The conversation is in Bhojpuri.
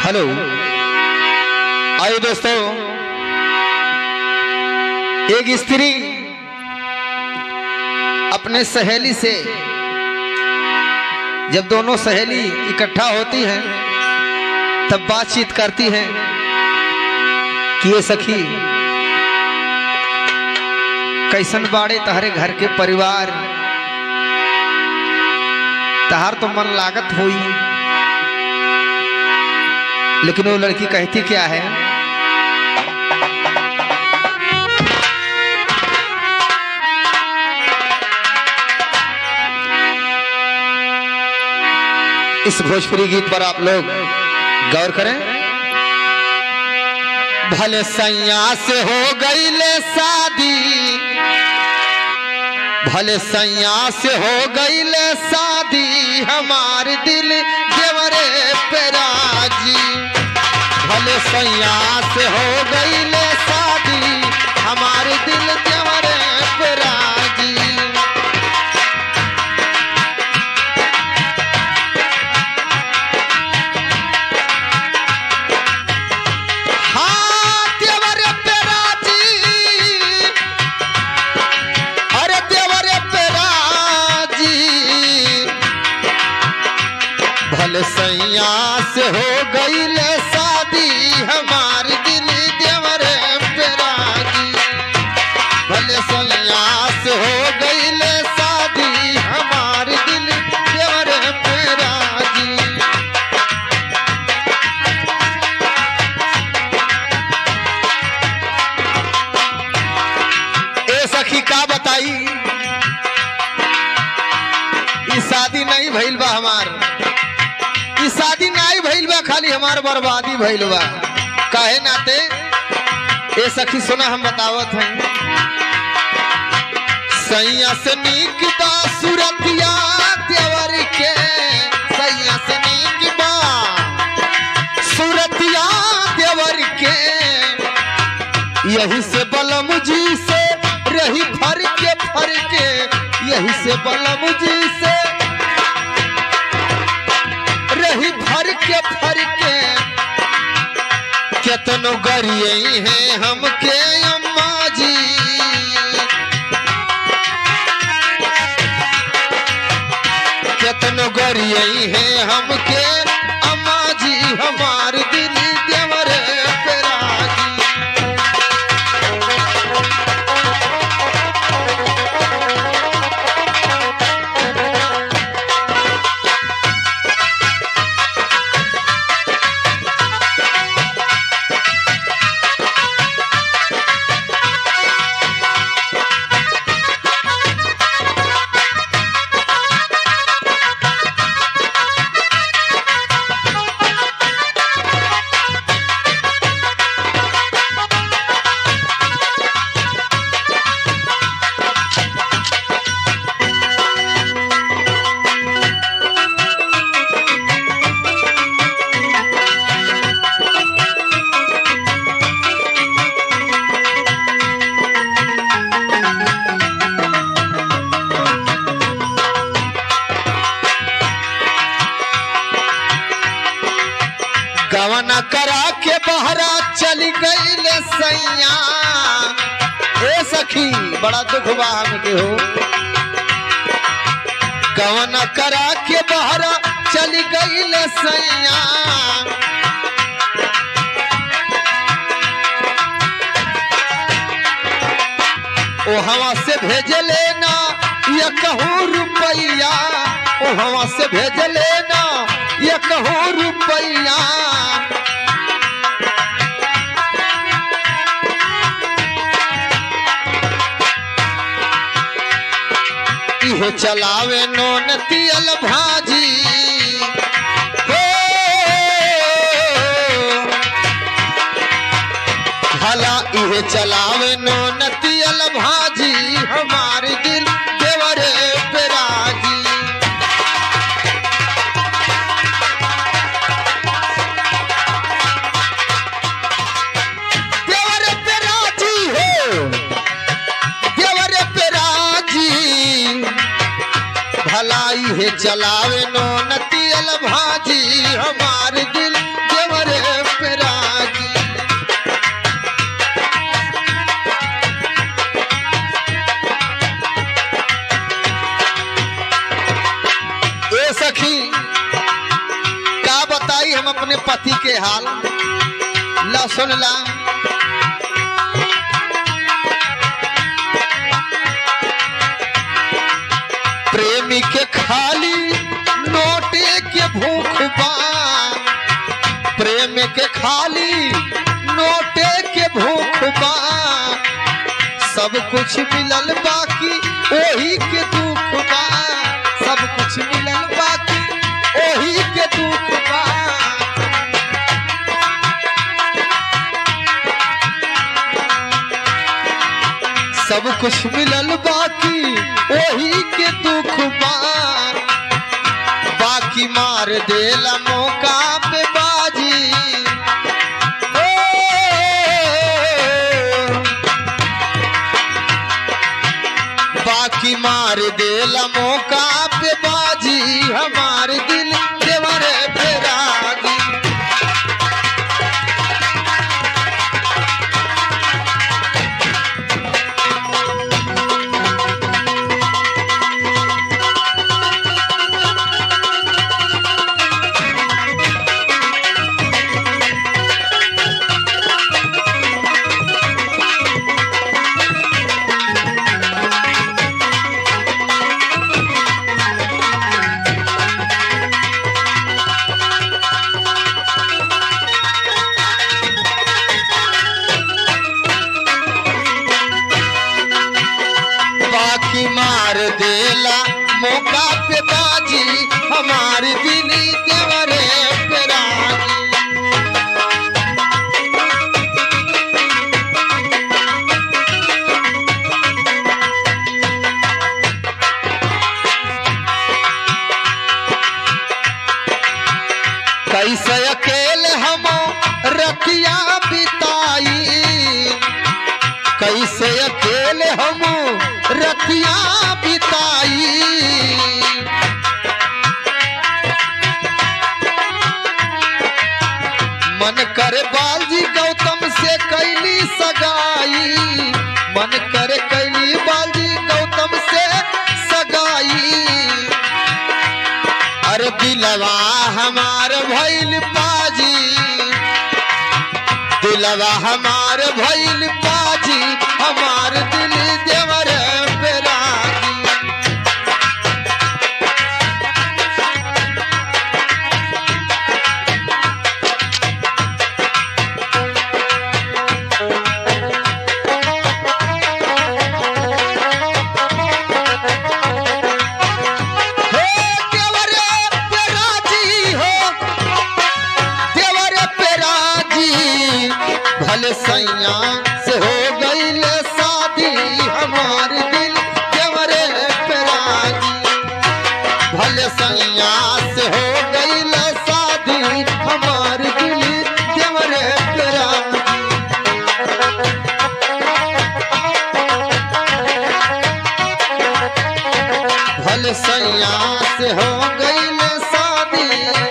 हेलो, आइए दोस्तों, एक स्त्री अपने सहेली से जब दोनों सहेली इकट्ठा होती हैं तब बातचीत करती हैं कि ये सखी कैसन बाड़े तहरे घर के परिवार, तहार तो मन लागत हुई। लेकिन वो लड़की कहती क्या है, इस भोजपुरी गीत पर आप लोग गौर करें। भले सैया से हो गई ले शादी, भले सैया से हो गई ले शादी, हमारे दिल देवरे पे राजी। भले सैया से हो गई ले शादी, हमारे दिल देवरे पे राजी। भले सैया से हो गई ले शादी, हमारे दिल देवरे पे राजी। भले सैया से हो गई ले शादी, हमारे दिल देवरे पे राजी। ए सखी का बताई, ई शादी नहीं भइल बा हमार, शादी नहीं भइल बा, खाली हमार बर्बादी भइल बा। काहे नाते ए सखी सुना हम बतावत हैं। सैया से नीक बा सुरतिया देवर के, सैया से नीक बा सुरतिया देवर के, यही से बलम जी से रही फर के, यही से बलम जी से फर के केतनो गरिए हैं हमके अम्मा जी। केतनो गरिए हैं हमके अम्मा जी, हमारे दिल देवरे पे राजी। गवना करा के बहरा चली गई ले सैया। ए सखी बड़ा दुख बा हमके हो, गवना करा के बहरा चली गई ले सैया। ओ हवा से भेज लेना ये कहूँ रुपैया, ओ हवा से भेज लेना ये कहूँ रुपैया। इहो चलावे नोन तियल भाजी, भला इहे चलावे नोन तियल भाजी, हमारे दिल देवरे पे राजी। देवरे पे राजी हो, देवरे पे राजी। भलाई है चलावे नो नतियल भाजी, हमारे दिल देवरे बताई हम अपने पति के हाल। ला सुन ला। प्रेमी के खाली नोटे के भूख बा, प्रेम के खाली नोटे के भूख बा, सब कुछ मिलल बाकी ओही के दुख बा, सब कुछ मिलल बाकी ओही के दुख बा। सब कुछ मिलल बाकी ओही के दुख बा, बाकी मार देला मौका पे बाजी। बाकी मार देला मौका पे बाजी, हमारे दिल देवरे पे रागी। मार देला मौका पे बाजी, हमारी दिली देवरे पे रागी। कैसे अकेले हम रतिया बिताई, कैसे अकेले हम रतिया बिताई। मन करे बालजी गौतम से कैली सगाई, मन करे कैली बालजी गौतम से सगाई। अरे दिलवा हमार भइल पाजी, दिलवा हमार भइल पाजी, हमार दिल देवरे पे रागी। भले सैया से हो गई शादी, हमारे दिल देवरे पे रागी। भले सैया से हो गई शादी, हमारे दिल देवरे पे रागी। भले सैया से हो गई शादी।